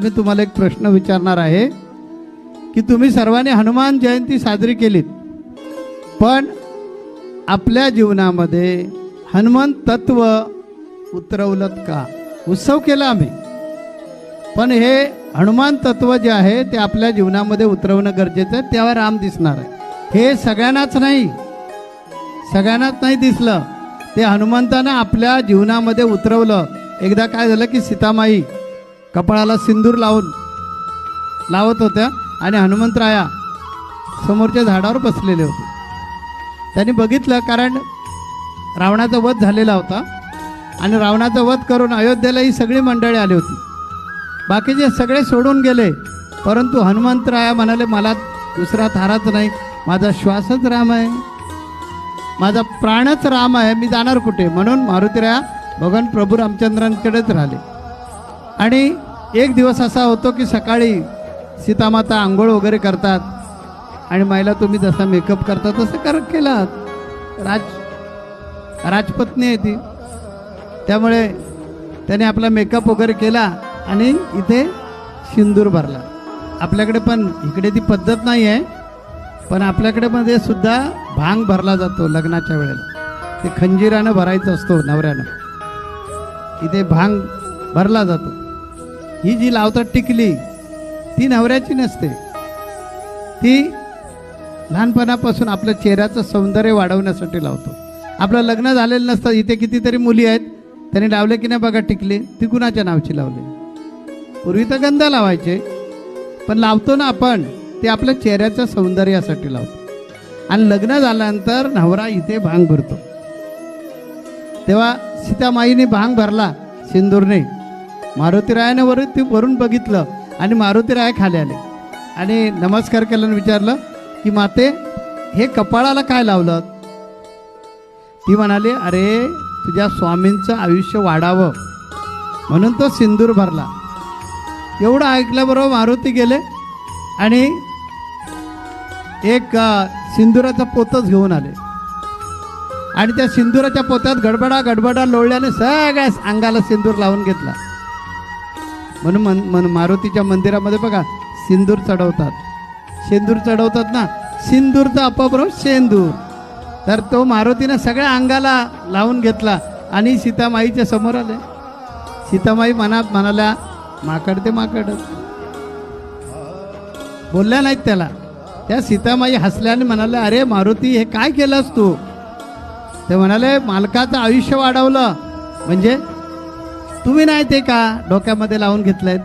मी तुम्हाला एक प्रश्न विचारणार आहे की तुम्ही सर्वांनी हनुमान जयंती साजरी केलीत, पण आपल्या जीवनामध्ये हनुमान तत्व उतरवलं का? उत्सव केला आम्ही, पण हे हनुमान तत्व जे आहे ते आपल्या जीवनामध्ये उतरवणं गरजेचं आहे, तेव्हा राम दिसणार आहे. हे सगळ्यांनाच नाही दिसलं, ते हनुमंतानं आपल्या जीवनामध्ये उतरवलं. एकदा काय झालं की सीतामाई कपाळाला सिंदूर लावत होत्या आणि हनुमंतराया समोरच्या झाडावर बसलेले होते. त्यांनी बघितलं, कारण रावणाचा वध झालेला होता आणि रावणाचा वध करून अयोध्येला ही सगळी मंडळी आली होती. बाकीचे सगळे सोडून गेले, परंतु हनुमंतराया म्हणाले, मला दुसरा थाराच नाही, माझा श्वासच राम आहे, माझा प्राणच राम आहे, मी जाणार कुठे? म्हणून मारुतीराया भगवान प्रभू रामचंद्रांकडेच राहिले. आणि एक दिवस असा होतो की सकाळी सीतामाता आंघोळ वगैरे करतात आणि महिला तुम्ही जसा मेकअप करता तसं केलात. राजपत्नी आहे ती, त्यामुळे त्याने आपला मेकअप वगैरे केला आणि इथे सिंदूर भरला. आपल्याकडे पण इकडे ती पद्धत नाही आहे, पण आपल्याकडे मध्ये सुद्धा भांग भरला जातो लग्नाच्या वेळेला. ते खंजीरानं भरायचं असतो नवऱ्यानं, इथे भांग भरला जातो. ही जी लावतात टिकली ती नवऱ्याची नसते, ती लहानपणापासून आपल्या चेहऱ्याचं सौंदर्य वाढवण्यासाठी लावतो. आपलं लग्न झालेलं नसतं, इथे कितीतरी मुली आहेत, त्यांनी लावले की नाही बघा टिकली, ती कुणाच्या नावची लावली? पूर्वी तर गंध लावायचे, पण लावतो ना आपण ते आपल्या चेहऱ्याच्या सौंदर्यासाठी लावतो. आणि लग्न झाल्यानंतर नवरा इथे भांग भरतो. तेव्हा सीतामाईने भांग भरला सिंदूरने. मारुतीरायाने वरून बघितलं आणि मारुतीराय खाली आले आणि नमस्कार केला आणि विचारलं की माते, हे कपाळाला काय लावलं? ती म्हणाली, अरे तुझ्या स्वामींचं आयुष्य वाढावं म्हणून तो सिंदूर भरला. एवढं ऐकल्याबरोबर मारुती गेले आणि एक सिंदुराचा पोतच घेऊन आले आणि त्या सिंदुराच्या पोत्यात गडबडा लोळल्याने सगळ्या अंगाला सिंदूर लावून घेतला. म्हणून मारुतीच्या मंदिरामध्ये बघा सिंदूर चढवतात ना, सिंदूरचा अपभ्रंश शेंदूर. तर तो मारुतीने सगळ्या अंगाला लावून घेतला आणि सीतामाईच्या समोर आले. सीतामाई मनात म्हणाल्या, माकड ते माकडच. बोलल्या नाहीत त्याला. त्या सीतामाई हसल्या आणि म्हणाल्या, अरे मारुती, हे काय केलंस तू? ते म्हणाले, मालकाचं आयुष्य वाढवलं म्हणजे तुम्ही नाही ते का डोक्यामध्ये लावून घेतलंय?